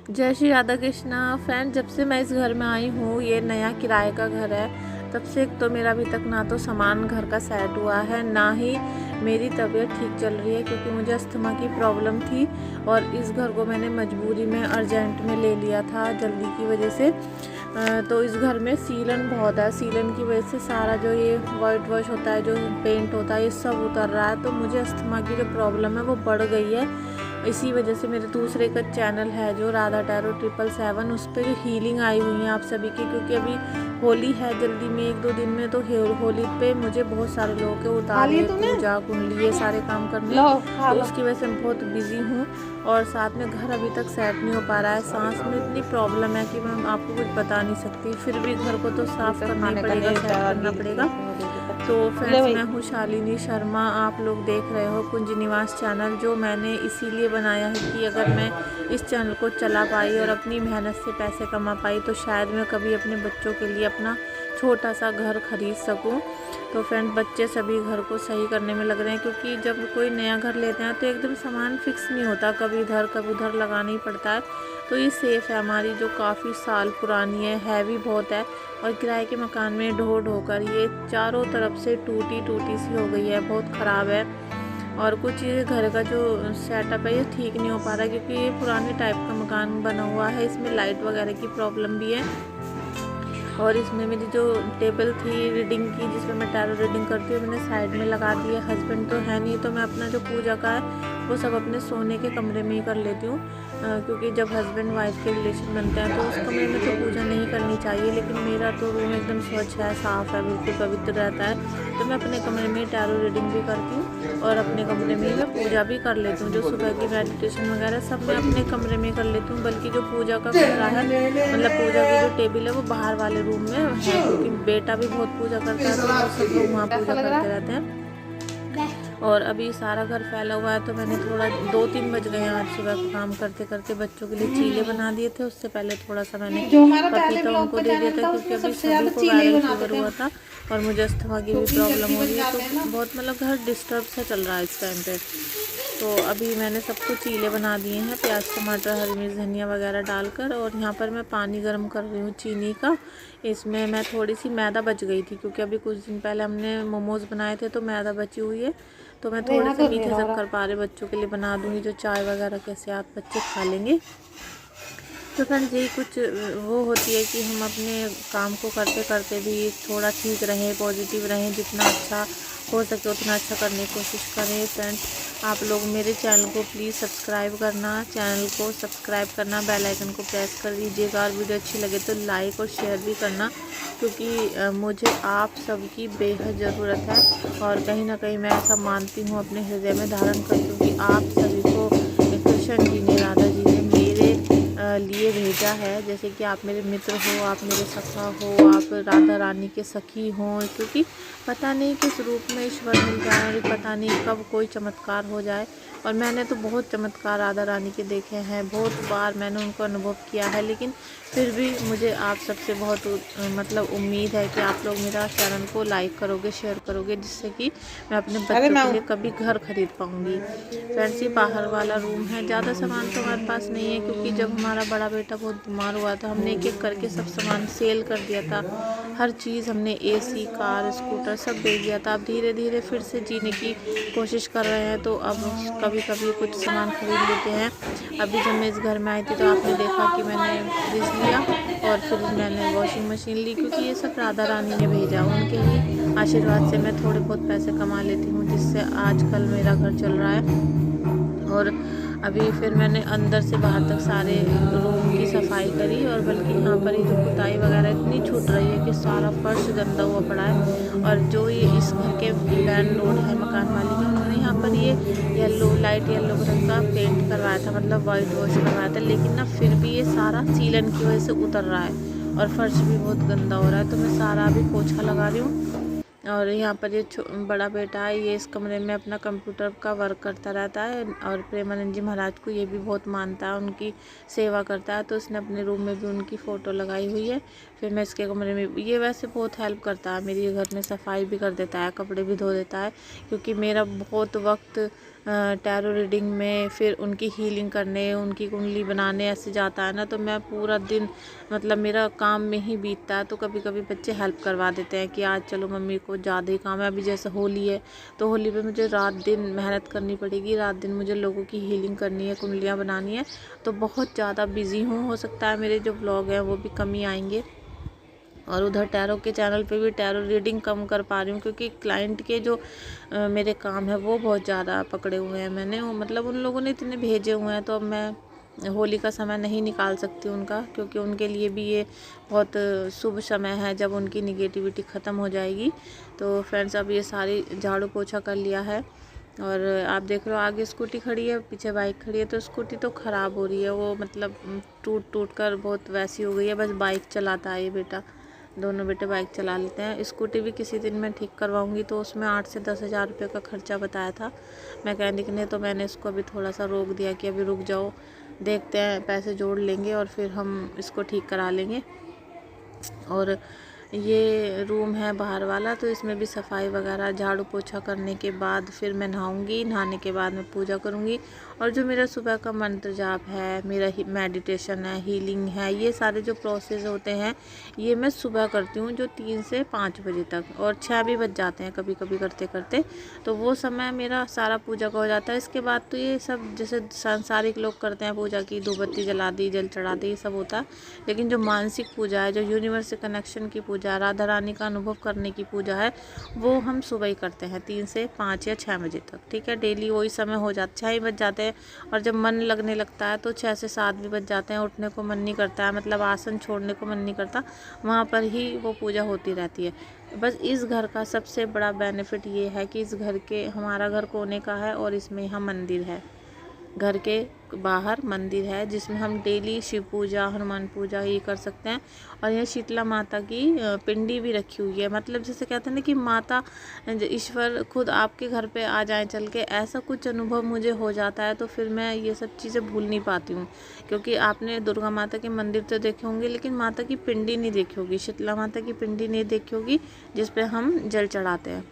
जय श्री राधा कृष्णा। फ्रेंड, जब से मैं इस घर में आई हूँ, ये नया किराए का घर है, तब से एक तो मेरा अभी तक ना तो सामान घर का सेट हुआ है, ना ही मेरी तबीयत ठीक चल रही है, क्योंकि मुझे अस्थमा की प्रॉब्लम थी और इस घर को मैंने मजबूरी में अर्जेंट में ले लिया था जल्दी की वजह से। तो इस घर में सीलन बहुत है, सीलन की वजह से सारा जो ये वाइट वॉश होता है, जो पेंट होता है, ये सब उतर रहा है। तो मुझे अस्थमा की जो प्रॉब्लम है वो बढ़ गई है। इसी वजह से मेरे दूसरे का चैनल है जो राधा टैरो 777, उस पर जो हीलिंग आई हुई है आप सभी की, क्योंकि अभी होली है जल्दी में 1-2 दिन में, तो होली पे मुझे बहुत सारे लोगों के उतारे, पूजा कुंडली, ये सारे काम करने, तो उसकी वजह से मैं बहुत बिजी हूँ। और साथ में घर अभी तक सेट नहीं हो पा रहा है। सांस में इतनी प्रॉब्लम है कि मैं आपको कुछ बता नहीं सकती। फिर भी घर को तो साफ करना ही पड़ेगा, सेट करना पड़ेगा। तो फ्रेंड्स, मैं हूँ शालिनी शर्मा, आप लोग देख रहे हो कुंज निवास चैनल, जो मैंने इसीलिए बनाया है कि अगर मैं इस चैनल को चला पाई और अपनी मेहनत से पैसे कमा पाई, तो शायद मैं कभी अपने बच्चों के लिए अपना छोटा सा घर खरीद सकूं। तो फ्रेंड, बच्चे सभी घर को सही करने में लग रहे हैं, क्योंकि जब कोई नया घर लेते हैं तो एकदम सामान फिक्स नहीं होता, कभी इधर कभी उधर लगाना ही पड़ता है। तो ये सेफ़ है हमारी, जो काफ़ी साल पुरानी है, हैवी बहुत है, और किराए के मकान में ढो ढो कर ये चारों तरफ से टूटी टूटी सी हो गई है, बहुत ख़राब है। और कुछ ये घर का जो सेटअप है ये ठीक नहीं हो पा रहा है, क्योंकि ये पुराने टाइप का मकान बना हुआ है, इसमें लाइट वगैरह की प्रॉब्लम भी है। और इसमें मेरी जो टेबल थी रीडिंग की, जिसमें मैं टैरो रीडिंग करती हूँ, मैंने साइड में लगा दी है। हस्बैंड तो है नहीं, तो मैं अपना जो पूजा का है वो सब अपने सोने के कमरे में ही कर लेती हूँ, क्योंकि जब हस्बैंड वाइफ के रिलेशन बनते हैं तो उस कमरे में तो पूजा नहीं करनी चाहिए। लेकिन मेरा तो रूम एकदम स्वच्छ है, साफ़ है, बिल्कुल पवित्र रहता है, तो मैं अपने कमरे में टैरो रीडिंग भी करती हूँ और अपने कमरे में ही मैं पूजा भी कर लेती हूँ। जो सुबह की मेडिटेशन वगैरह सब मैं अपने कमरे में कर लेती हूँ, बल्कि जो पूजा का कमरा है, मतलब पूजा की जो टेबल है, वो बाहर वाले रूम में है, क्योंकि बेटा भी बहुत पूजा करता है, तो वो सब लोग वहाँ पूजा करते रहते हैं। और अभी सारा घर फैला हुआ है, तो मैंने थोड़ा 2-3 बज गए हैं आज सुबह को काम करते करते। बच्चों के लिए चीले बना दिए थे, उससे पहले थोड़ा सा मैंने पपीता उनको दे दिया था, क्योंकि अभी सभी को वायरल फीवर हुआ था और मुझे अस्थमा की भी प्रॉब्लम हो रही है, तो बहुत मतलब घर डिस्टर्ब सा चल रहा है इस टाइम पे। तो अभी मैंने सबको चीले बना दिए हैं, प्याज टमाटर हरी मिर्च धनिया वगैरह डालकर। और यहाँ पर मैं पानी गर्म कर रही हूँ चीनी का। इसमें मैं थोड़ी सी मैदा बच गई थी, क्योंकि अभी कुछ दिन पहले हमने मोमोज़ बनाए थे, तो मैदा बची हुई है, तो मैं थोड़े से मीठे शक्करपारे बच्चों के लिए बना दूँगी, जो चाय वगैरह के साथ बच्चे खा लेंगे। तो फ्रेंड्स, यही कुछ वो होती है कि हम अपने काम को करते करते भी थोड़ा ठीक रहें, पॉजिटिव रहें, जितना अच्छा हो सके उतना अच्छा करने की कोशिश करें। फ्रेंड्स, आप लोग मेरे चैनल को प्लीज़ सब्सक्राइब करना, बेल आइकन को प्रेस कर दीजिएगा, और वीडियो अच्छी लगे तो लाइक और शेयर भी करना, क्योंकि मुझे आप सबकी बेहद ज़रूरत है। और कहीं ना कहीं मैं ऐसा मानती हूँ, अपने हृदय में धारण करती हूँ कि आप सभी को कृष्ण जी ने, राधा जी ने मेरे लिए भेजा है। जैसे कि आप मेरे मित्र हो, आप मेरे सखा हो, आप राधा रानी के सखी हों, क्योंकि पता नहीं किस रूप में ईश्वर मिल जाए और पता नहीं कब कोई चमत्कार हो जाए। और मैंने तो बहुत चमत्कार राधा रानी के देखे हैं, बहुत बार मैंने उनको अनुभव किया है, लेकिन फिर भी मुझे आप सबसे बहुत मतलब उम्मीद है कि आप लोग मेरा चैनल को लाइक करोगे, शेयर करोगे, जिससे कि मैं अपने बच्चों के लिए कभी घर खरीद पाऊँगी। फ्रेंड्स, ये बाहर वाला रूम है, ज़्यादा सामान तो हमारे पास नहीं है, क्योंकि जब हमारा बड़ा बेटा बहुत बीमार हुआ था, हमने एक एक करके सब सामान सेल कर दिया था। हर चीज़ हमने एसी, कार, स्कूटर सब बेच दिया था। अब धीरे धीरे फिर से जीने की कोशिश कर रहे हैं, तो अब कभी कभी कुछ सामान खरीद लेते हैं। अभी जब मैं इस घर में आई थी, तो आपने देखा कि मैंने फ्रिज लिया और फिर मैंने वॉशिंग मशीन ली, क्योंकि ये सब राधा रानी ने भेजा। उनके ही आशीर्वाद से मैं थोड़े बहुत पैसे कमा लेती हूँ, जिससे आजकल मेरा घर चल रहा है। और अभी फिर मैंने अंदर से बाहर तक सारे रूम की सफाई करी, और बल्कि यहाँ पर ही जो पुताई वगैरह इतनी छूट रही है कि सारा फर्श गंदा हुआ पड़ा है। और जो ये इस घर के लैंडलॉर्ड है, मकान मालिक है, उन्होंने यहाँ पर ये लाइट येलो रंग का पेंट करवाया था, मतलब वाइट वॉश करवाया था, लेकिन ना फिर भी ये सारा सीलन की वजह से उतर रहा है और फर्श भी बहुत गंदा हो रहा है। तो मैं सारा अभी पोछा लगा रही हूँ। और यहाँ पर ये बड़ा बेटा है, ये इस कमरे में अपना कंप्यूटर का वर्क करता रहता है, और प्रेमानंद जी महाराज को ये भी बहुत मानता है, उनकी सेवा करता है, तो उसने अपने रूम में भी उनकी फ़ोटो लगाई हुई है। फिर मैं इसके कमरे में, ये वैसे बहुत हेल्प करता है मेरी, घर में सफाई भी कर देता है, कपड़े भी धो देता है, क्योंकि मेरा बहुत वक्त टैरो रीडिंग में, फिर उनकी हीलिंग करने, उनकी कुंडली बनाने ऐसे जाता है ना, तो मैं पूरा दिन मतलब मेरा काम में ही बीतता है। तो कभी कभी बच्चे हेल्प करवा देते हैं कि आज चलो मम्मी को ज़्यादा ही काम है। अभी जैसे होली है तो होली पे मुझे रात दिन मेहनत करनी पड़ेगी, रात दिन मुझे लोगों की हीलिंग करनी है, कुंडलियाँ बनानी है, तो बहुत ज़्यादा बिजी हूँ। हो सकता है मेरे जो व्लॉग हैं वो भी कम ही आएंगे। और उधर टैरो के चैनल पे भी टैरो रीडिंग कम कर पा रही हूँ, क्योंकि क्लाइंट के जो मेरे काम है वो बहुत ज़्यादा पकड़े हुए हैं मैंने, मतलब उन लोगों ने इतने भेजे हुए हैं, तो अब मैं होली का समय नहीं निकाल सकती उनका, क्योंकि उनके लिए भी ये बहुत शुभ समय है जब उनकी निगेटिविटी ख़त्म हो जाएगी। तो फ्रेंड्स, अब ये सारी झाड़ू पोछा कर लिया है, और आप देख रहे हो आगे स्कूटी खड़ी है, पीछे बाइक खड़ी है। तो स्कूटी तो ख़राब हो रही है, वो मतलब टूट टूट कर बहुत वैसी हो गई है। बस बाइक चलाता है ये बेटा, दोनों बेटे बाइक चला लेते हैं। स्कूटी भी किसी दिन मैं ठीक करवाऊंगी, तो उसमें 8 से 10 हज़ार रुपये का खर्चा बताया था मैकेनिक ने। तो मैंने इसको अभी थोड़ा सा रोक दिया कि अभी रुक जाओ, देखते हैं, पैसे जोड़ लेंगे और फिर हम इसको ठीक करा लेंगे। और ये रूम है बाहर वाला, तो इसमें भी सफाई वगैरह झाड़ू पोछा करने के बाद फिर मैं नहाऊंगी। नहाने के बाद मैं पूजा करूंगी, और जो मेरा सुबह का मंत्र जाप है, मेरा मेडिटेशन है, हीलिंग है, ये सारे जो प्रोसेस होते हैं ये मैं सुबह करती हूँ, जो 3 से 5 बजे तक, और 6 भी बज जाते हैं कभी कभी करते करते। तो वो समय मेरा सारा पूजा का हो जाता है। इसके बाद तो ये सब जैसे सांसारिक लोग करते हैं पूजा की, धूप बत्ती जला दी, जल चढ़ा दी, ये सब होता है। लेकिन जो मानसिक पूजा है, जो यूनिवर्स से कनेक्शन की पूजा, राधा रानी का अनुभव करने की पूजा है, वो हम सुबह ही करते हैं 3 से 5 या 6 बजे तक। ठीक है, डेली वही समय हो जाता, 6 ही बज जाते हैं। और जब मन लगने लगता है तो 6 से 7 भी बज जाते हैं। उठने को मन नहीं करता है, मतलब आसन छोड़ने को मन नहीं करता, वहाँ पर ही वो पूजा होती रहती है। बस इस घर का सबसे बड़ा बेनिफिट ये है कि इस घर के, हमारा घर कोने का है और इसमें यहाँ मंदिर है। घर के बाहर मंदिर है जिसमें हम डेली शिव पूजा, हनुमान पूजा ये कर सकते हैं। और यहाँ शीतला माता की पिंडी भी रखी हुई है। मतलब जैसे कहते हैं ना कि माता, ईश्वर खुद आपके घर पे आ जाए चल के, ऐसा कुछ अनुभव मुझे हो जाता है। तो फिर मैं ये सब चीज़ें भूल नहीं पाती हूँ, क्योंकि आपने दुर्गा माता के मंदिर तो देखे होंगे, लेकिन माता की पिंडी नहीं देखी होगी, शीतला माता की पिंडी नहीं देखी होगी जिस पे हम जल चढ़ाते हैं,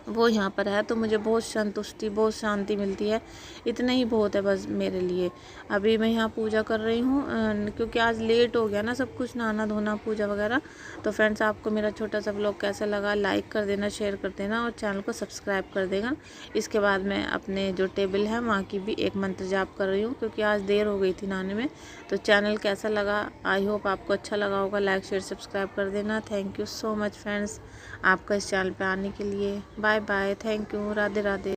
वो यहाँ पर है। तो मुझे बहुत संतुष्टि, बहुत शांति मिलती है। इतना ही बहुत है बस मेरे लिए। अभी मैं यहाँ पूजा कर रही हूँ, क्योंकि आज लेट हो गया ना सब कुछ, नहाना धोना पूजा वगैरह। तो फ्रेंड्स, आपको मेरा छोटा सा व्लॉग कैसा लगा, लाइक कर देना, शेयर कर देना, और चैनल को सब्सक्राइब कर देगा। इसके बाद मैं अपने जो टेबल है वहाँ की भी एक मंत्र जाप कर रही हूँ, क्योंकि आज देर हो गई थी नहाने में। तो चैनल कैसा लगा, आई होप आपको अच्छा लगा होगा। लाइक शेयर सब्सक्राइब कर देना। Thank you so much friends, आपका इस चैनल पे आने के लिए। Bye bye, thank you, Radhe Radhe.